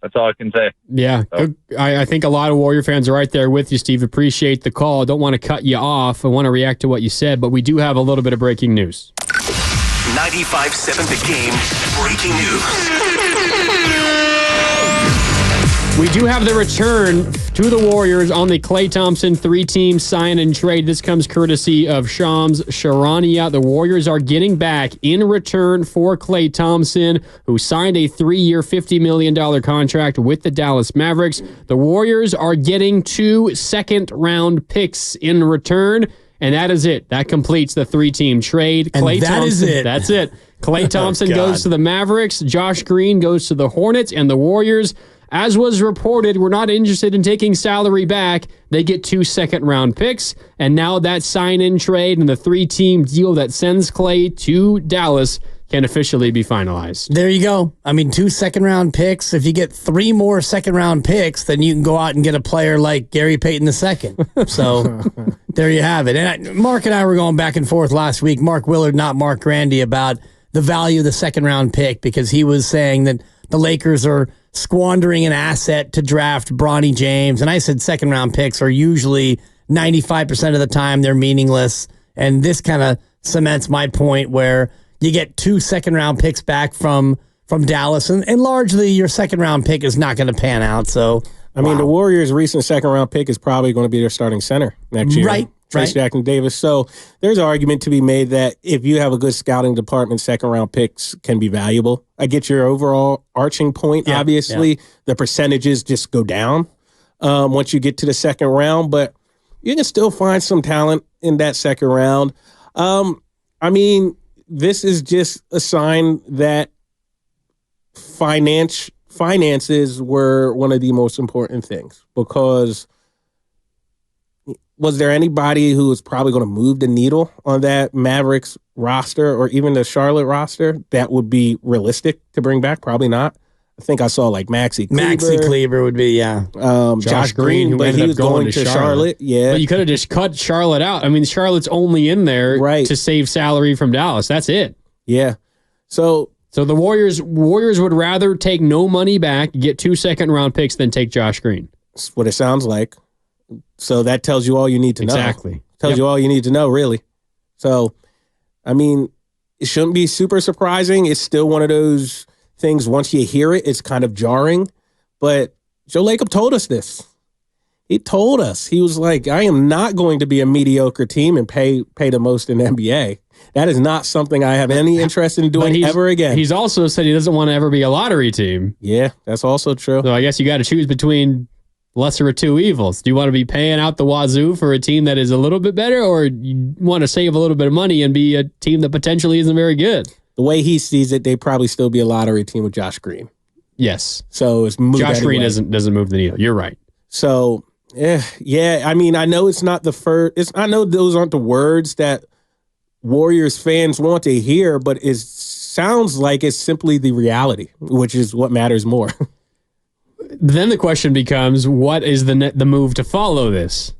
That's all I can say. Yeah, so. I think a lot of Warrior fans are right there with you, Steve. Appreciate the call. I don't want to cut you off. I want to react to what you said, but we do have a little bit of breaking news. 95.7 The Game breaking news. We do have the return to the Warriors on the Klay Thompson 3-team sign and trade. This comes courtesy of Shams Charania. The Warriors are getting back in return for Klay Thompson, who signed a 3-year, $50 million contract with the Dallas Mavericks. The Warriors are getting 2 second-round picks in return, and that is it. That completes the 3-team trade. And Klay that Thompson, is it. That's it. Klay Thompson goes to the Mavericks. Josh Green goes to the Hornets, and the Warriors, as was reported, we're not interested in taking salary back. They get 2 second-round picks, and now that sign-in trade and the 3-team deal that sends Klay to Dallas can officially be finalized. There you go. I mean, 2 second-round picks. If you get 3 more second-round picks, then you can go out and get a player like Gary Payton II. So there you have it. And Mark and I were going back and forth last week, Mark Willard, not Mark Grandy, about the value of the second-round pick, because he was saying that the Lakers are squandering an asset to draft Bronny James. And I said second-round picks are usually 95% of the time they're meaningless. And this kind of cements my point where you get 2 second-round picks back from Dallas, and largely your second-round pick is not going to pan out. So, I mean, the Warriors' recent second-round pick is probably going to be their starting center next year. Right. Trace Jackson Davis. So there's an argument to be made that if you have a good scouting department, second-round picks can be valuable. I get your overall arching point, obviously. Yeah. The percentages just go down once you get to the second round, but you can still find some talent in that second round. I mean, this is just a sign that finances were one of the most important things, because was there anybody who was probably going to move the needle on that Mavericks roster or even the Charlotte roster that would be realistic to bring back? Probably not. I think I saw like Maxi Kleber would be, Josh Green, but he was going to Charlotte. Yeah. But you could have just cut Charlotte out. I mean, Charlotte's only in there to save salary from Dallas. That's it. Yeah. So the Warriors would rather take no money back, get 2 second-round picks, than take Josh Green. That's what it sounds like. So that tells you all you need to know. Exactly. Tells you all you need to know, really. So, I mean, it shouldn't be super surprising. It's still one of those things, once you hear it, it's kind of jarring. But Joe Lacob told us this. He told us. He was like, I am not going to be a mediocre team and pay the most in the NBA. That is not something I have any interest in doing ever again. He's also said he doesn't want to ever be a lottery team. Yeah, that's also true. So I guess you got to choose between lesser of two evils. Do you want to be paying out the wazoo for a team that is a little bit better, or you want to save a little bit of money and be a team that potentially isn't very good? The way he sees it, they'd probably still be a lottery team with Josh Green. Yes. So it's moved Josh anyway. Green doesn't move the needle. You're right. So yeah. I mean, I know it's not the first. I know those aren't the words that Warriors fans want to hear, but it sounds like it's simply the reality, which is what matters more. Then the question becomes, what is the move to follow this?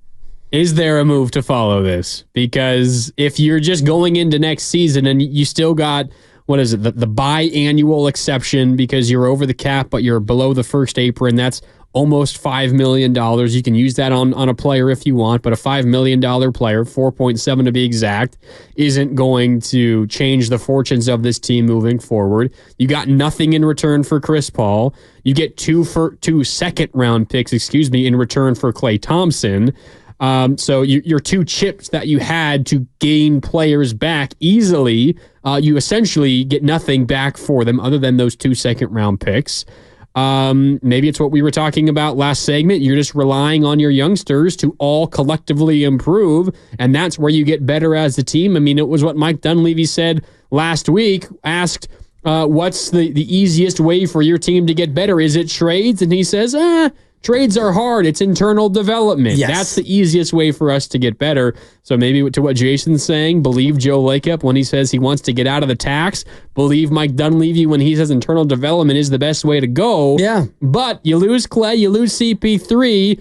Is there a move to follow this? Because if you're just going into next season and you still got, what is it, the biannual exception because you're over the cap, but you're below the first apron, that's almost $5 million. You can use that on a player if you want, but a $5 million player, 4.7 to be exact, isn't going to change the fortunes of this team moving forward. You got nothing in return for Chris Paul. You get two second-round picks, in return for Klay Thompson. So your 2 chips that you had to gain players back easily, you essentially get nothing back for them other than those 2 second-round picks. Maybe it's what we were talking about last segment. You're just relying on your youngsters to all collectively improve, and that's where you get better as a team. I mean, it was what Mike Dunleavy said last week, asked, what's the easiest way for your team to get better? Is it trades? And he says, trades are hard. It's internal development. Yes. That's the easiest way for us to get better. So maybe to what Jason's saying, believe Joe Lacob when he says he wants to get out of the tax. Believe Mike Dunleavy when he says internal development is the best way to go. Yeah. But you lose Klay, you lose CP3,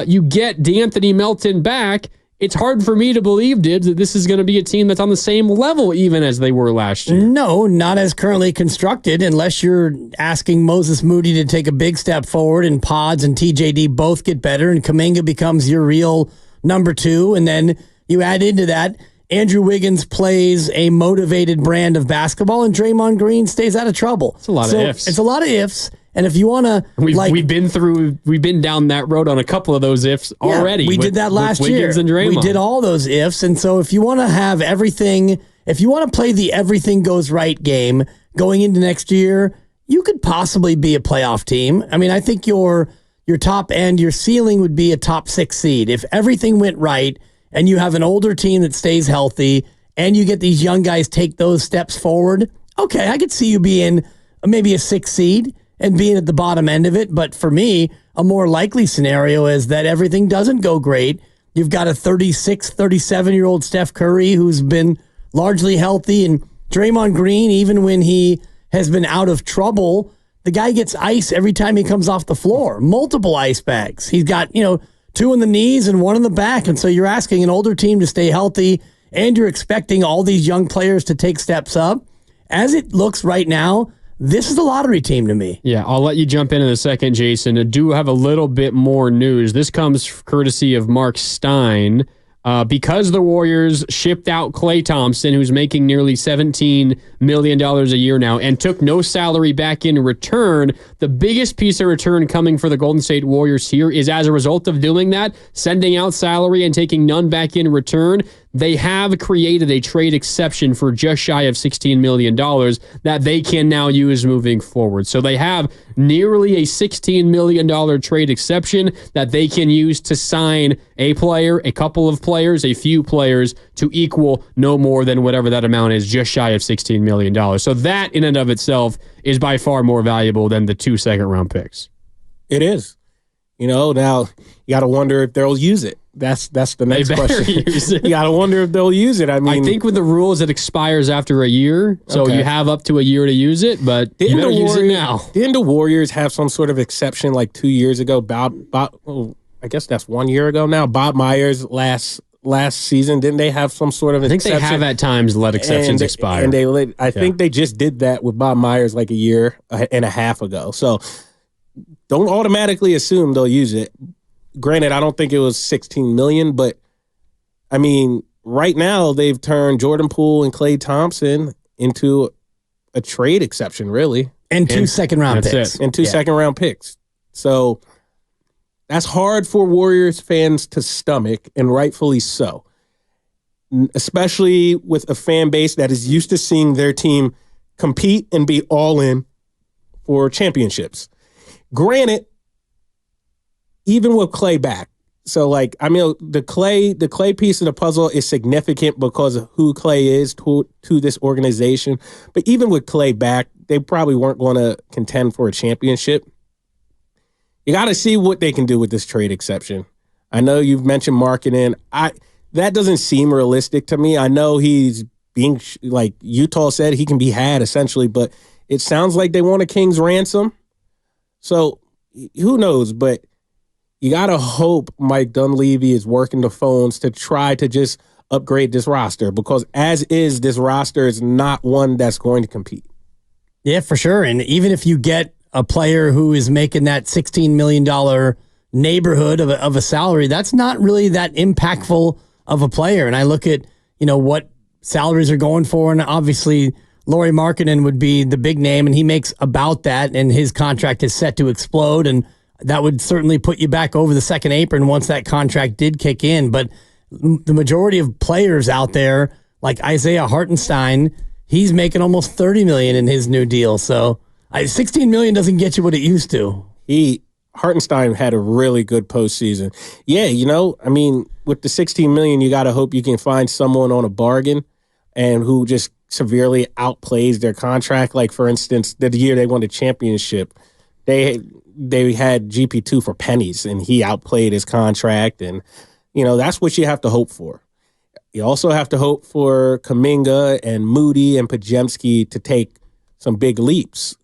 you get D'Anthony Melton back, it's hard for me to believe, Dibs, that this is going to be a team that's on the same level even as they were last year. No, not as currently constructed, unless you're asking Moses Moody to take a big step forward and Pods and TJD both get better and Kuminga becomes your real number 2. And then you add into that, Andrew Wiggins plays a motivated brand of basketball and Draymond Green stays out of trouble. It's a lot of ifs. It's a lot of ifs. And if you want to, we've been down that road on a couple of those ifs already. We did that last year. And Draymond. We did all those ifs. And so if you want to have everything, if you want to play the everything goes right game going into next year, you could possibly be a playoff team. I mean, I think your top end, your ceiling would be a top 6 seed. If everything went right and you have an older team that stays healthy and you get these young guys take those steps forward, okay, I could see you being maybe a 6 seed and being at the bottom end of it. But for me, a more likely scenario is that everything doesn't go great. You've got a 36, 37-year-old Steph Curry who's been largely healthy, and Draymond Green, even when he has been out of trouble, the guy gets ice every time he comes off the floor, multiple ice bags. He's got, 2 in the knees and 1 in the back. And so you're asking an older team to stay healthy, and you're expecting all these young players to take steps up. As it looks right now, this is a lottery team to me. Yeah, I'll let you jump in a second, Jason. I do have a little bit more news. This comes courtesy of Mark Stein. Because the Warriors shipped out Klay Thompson, who's making nearly $17 million a year now, and took no salary back in return, the biggest piece of return coming for the Golden State Warriors here is as a result of doing that, sending out salary and taking none back in return, they have created a trade exception for just shy of $16 million that they can now use moving forward. So they have nearly a $16 million trade exception that they can use to sign a player, a couple of players, a few players to equal no more than whatever that amount is, just shy of $16 million. So that in and of itself is by far more valuable than the 2 second-round picks. It is. Now you got to wonder if they'll use it. That's the next question. You got to wonder if they'll use it. I think with the rules, it expires after a year, so you have up to a year to use it, but you better use it now. Didn't the Warriors have some sort of exception like 2 years ago? I guess that's 1 year ago now. Bob Myers last season, didn't they have some sort of exception? I think they have at times let exceptions expire. And I think they just did that with Bob Myers like a year and a half ago. So don't automatically assume they'll use it. Granted, I don't think it was $16 million, but I mean, right now they've turned Jordan Poole and Klay Thompson into a trade exception, really. And 2 second-round picks. And 2 second-round picks. So that's hard for Warriors fans to stomach, and rightfully so. Especially with a fan base that is used to seeing their team compete and be all in for championships. Granted, even with Klay back, so the Klay piece of the puzzle is significant because of who Klay is to this organization. But even with Klay back, they probably weren't going to contend for a championship. You got to see what they can do with this trade exception. I know you've mentioned marketing. That doesn't seem realistic to me. I know he's being, like Utah said, he can be had essentially, but it sounds like they want a king's ransom. So who knows? But you got to hope Mike Dunleavy is working the phones to try to just upgrade this roster, because as is, this roster is not one that's going to compete. Yeah, for sure. And even if you get a player who is making that $16 million neighborhood of a salary, that's not really that impactful of a player. And I look at, what salaries are going for, and obviously Lauri Markkanen would be the big name, and he makes about that, and his contract is set to explode, and that would certainly put you back over the second apron once that contract did kick in. But the majority of players out there, like Isaiah Hartenstein, he's making almost $30 million in his new deal. So $16 million doesn't get you what it used to. Hartenstein had a really good postseason. Yeah, with the $16 million, you got to hope you can find someone on a bargain and who just severely outplays their contract. Like, for instance, the year they won the championship, they had GP2 for pennies, and he outplayed his contract. And, that's what you have to hope for. You also have to hope for Kuminga and Moody and Podziemski to take some big leaps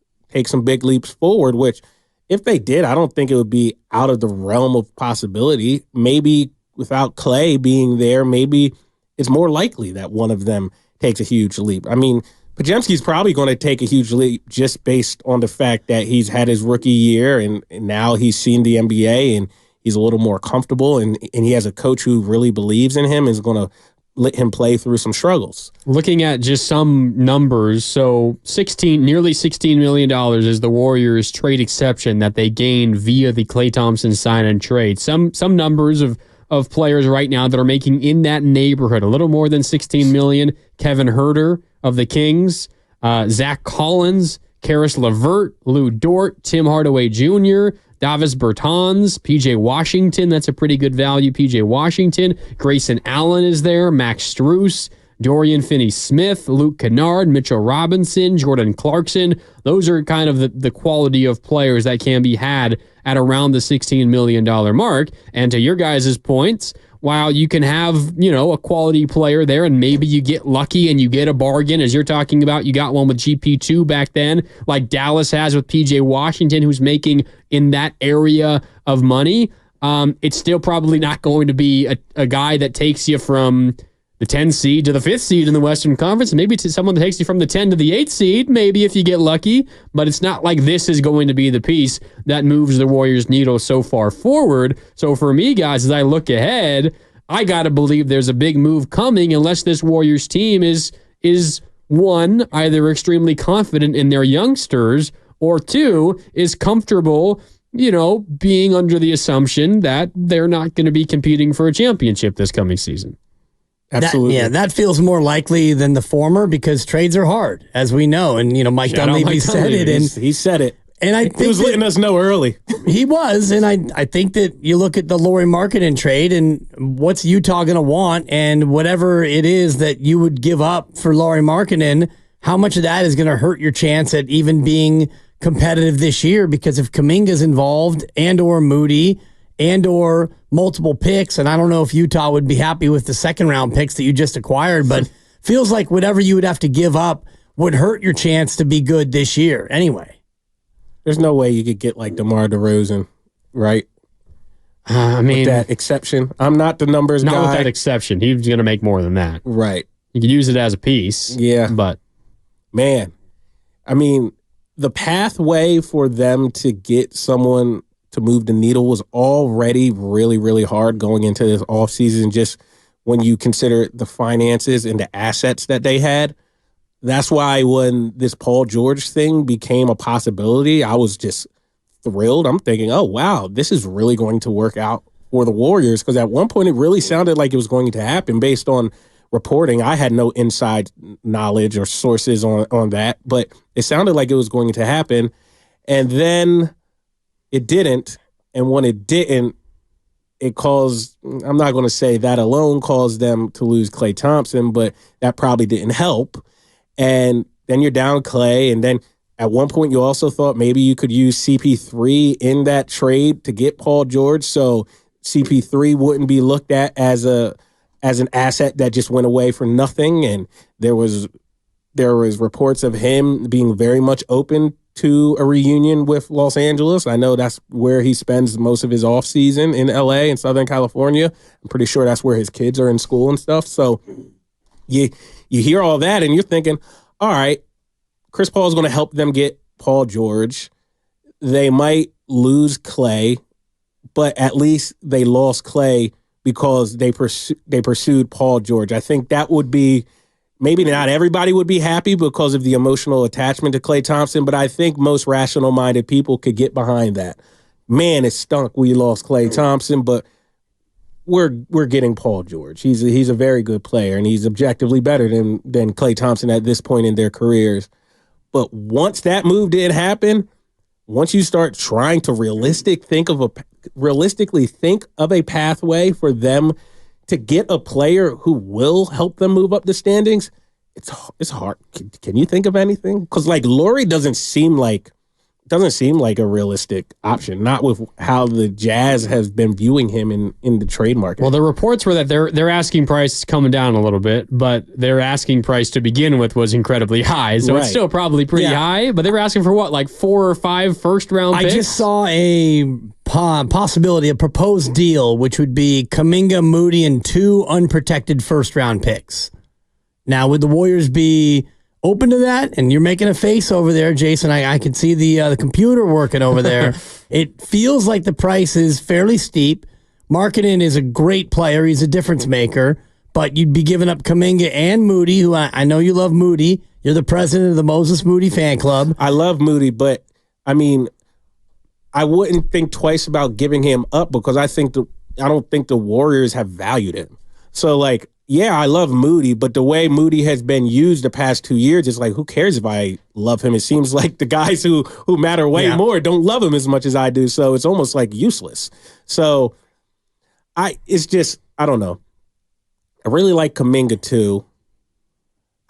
forward, which if they did, I don't think it would be out of the realm of possibility. Maybe without Klay being there, maybe it's more likely that one of them takes a huge leap. I mean, Podziemski's probably going to take a huge leap just based on the fact that he's had his rookie year and now he's seen the NBA and he's a little more comfortable and he has a coach who really believes in him and is going to let him play through some struggles. Looking at just some numbers, so nearly $16 million is the Warriors' trade exception that they gained via the Klay Thompson sign and trade. Some numbers of players right now that are making in that neighborhood, a little more than $16 million. Kevin Huerter of the Kings, Zach Collins, Karis LeVert, Lou Dort, Tim Hardaway Jr., Davis Bertans, PJ Washington, that's a pretty good value. PJ Washington, Grayson Allen is there, Max Strus, Dorian Finney-Smith, Luke Kennard, Mitchell Robinson, Jordan Clarkson. Those are kind of the quality of players that can be had at around the $16 million mark. And to your guys' points, while you can have, a quality player there and maybe you get lucky and you get a bargain, as you're talking about, you got one with GP2 back then, like Dallas has with PJ Washington, who's making in that area of money, it's still probably not going to be a guy that takes you from the 10 seed to the 5th seed in the Western Conference. Maybe to someone that takes you from the 10 to the 8th seed, maybe if you get lucky. But it's not like this is going to be the piece that moves the Warriors' needle so far forward. So for me, guys, as I look ahead, I got to believe there's a big move coming unless this Warriors team is one, either extremely confident in their youngsters, or two, is comfortable, being under the assumption that they're not going to be competing for a championship this coming season. Absolutely. That feels more likely than the former because trades are hard, as we know. And, Mike Dunleavy said it. And he said it. And I think he was letting us know early. He was. And I think that you look at the Lauri Markkanen trade and what's Utah going to want, and whatever it is that you would give up for Lauri Markkanen, how much of that is going to hurt your chance at even being competitive this year? Because if Kuminga's involved and or Moody and or multiple picks, and I don't know if Utah would be happy with the second round picks that you just acquired, but feels like whatever you would have to give up would hurt your chance to be good this year anyway. There's no way you could get like DeMar DeRozan, right? With that exception. I'm not the numbers guy. Not with that exception. He's going to make more than that. Right. You could use it as a piece. Yeah. But man, the pathway for them to get someone to move the needle was already really, really hard going into this offseason, just when you consider the finances and the assets that they had. That's why when this Paul George thing became a possibility, I was just thrilled. I'm thinking, oh, wow, this is really going to work out for the Warriors, because at one point it really sounded like it was going to happen based on reporting. I had no inside knowledge or sources on that, but it sounded like it was going to happen. And then it didn't. And when it didn't, it caused, I'm not going to say that alone caused them to lose Klay Thompson, but that probably didn't help. And then you're down Klay. And then at one point you also thought maybe you could use CP3 in that trade to get Paul George, so CP3 wouldn't be looked at as an asset that just went away for nothing. And there was reports of him being very much open to a reunion with Los Angeles. I know that's where he spends most of his offseason, in LA and Southern California. I'm pretty sure that's where his kids are in school and stuff. So you hear all that and you're thinking, all right, Chris Paul is going to help them get Paul George. They might lose Klay, but at least they lost Klay because they pursued Paul George. I think that would be, maybe not everybody would be happy because of the emotional attachment to Klay Thompson, but I think most rational-minded people could get behind that. Man, it stunk we lost Klay Thompson, but we're getting Paul George. He's a very good player, and he's objectively better than Klay Thompson at this point in their careers. But once that move didn't happen, once you start trying to realistically think of a pathway for them to get a player who will help them move up the standings, it's hard. Can you think of anything? Because like Lauri doesn't seem like a realistic option, not with how the Jazz has been viewing him in the trade market. Well, the reports were that their asking price is coming down a little bit, but their asking price to begin with was incredibly high. So It's still probably pretty high, but they were asking for what, like 4 or 5 first-round picks? I just saw a possibility, a proposed deal, which would be Kuminga, Moody, and 2 unprotected first-round picks. Now, would the Warriors be open to that? And you're making a face over there, Jason. I can see the computer working over there. It feels like the price is fairly steep. Markkanen is a great player. He's a difference maker. But you'd be giving up Kuminga and Moody, who I know you love Moody. You're the president of the Moses Moody fan club. I love Moody, but, I mean, I wouldn't think twice about giving him up because I don't think the Warriors have valued him. So, like, yeah, I love Moody, but the way Moody has been used the past 2 years, it's like, who cares if I love him? It seems like the guys who matter way more don't love him as much as I do. So it's almost like useless. So I don't know. I really like Kuminga too.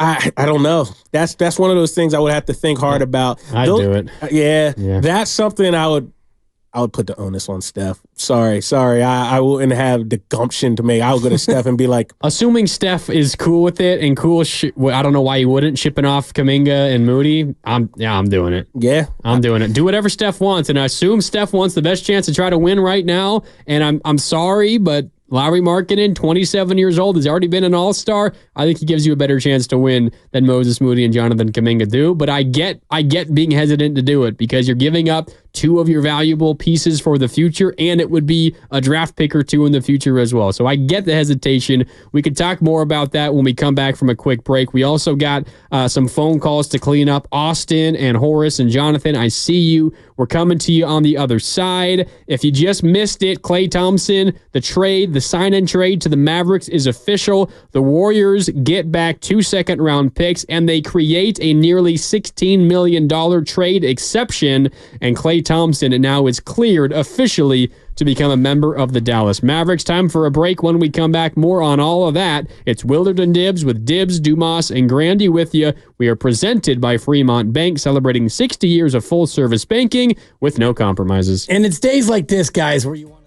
I don't know. That's one of those things I would have to think hard about. I'd do it. Yeah, that's something I would put the onus on Steph. Sorry. I wouldn't have the gumption to make. I would go to Steph and be like, assuming Steph is cool with it and cool. I don't know why you wouldn't shipping off Kuminga and Moody. I'm doing it. Yeah, I'm doing it. Do whatever Steph wants, and I assume Steph wants the best chance to try to win right now. And I'm sorry, but Lauri Markkanen, 27 years old, has already been an all-star. I think he gives you a better chance to win than Moses Moody and Jonathan Kuminga do. But I get being hesitant to do it because you're giving up 2 of your valuable pieces for the future, and it would be a draft pick or 2 in the future as well. So I get the hesitation. We could talk more about that when we come back from a quick break. We also got some phone calls to clean up. Austin and Horace and Jonathan, I see you. We're coming to you on the other side. If you just missed it, Klay Thompson, the sign-in trade to the Mavericks is official. The Warriors get back 2 second-round picks, and they create a nearly $16 million trade exception, and Klay Thompson now is cleared officially to become a member of the Dallas Mavericks. Time for a break. When we come back, more on all of that. It's Willard and Dibs with Dibs, Dumas, and Grandy with you. We are presented by Fremont Bank, celebrating 60 years of full-service banking with no compromises. And it's days like this, guys, where you want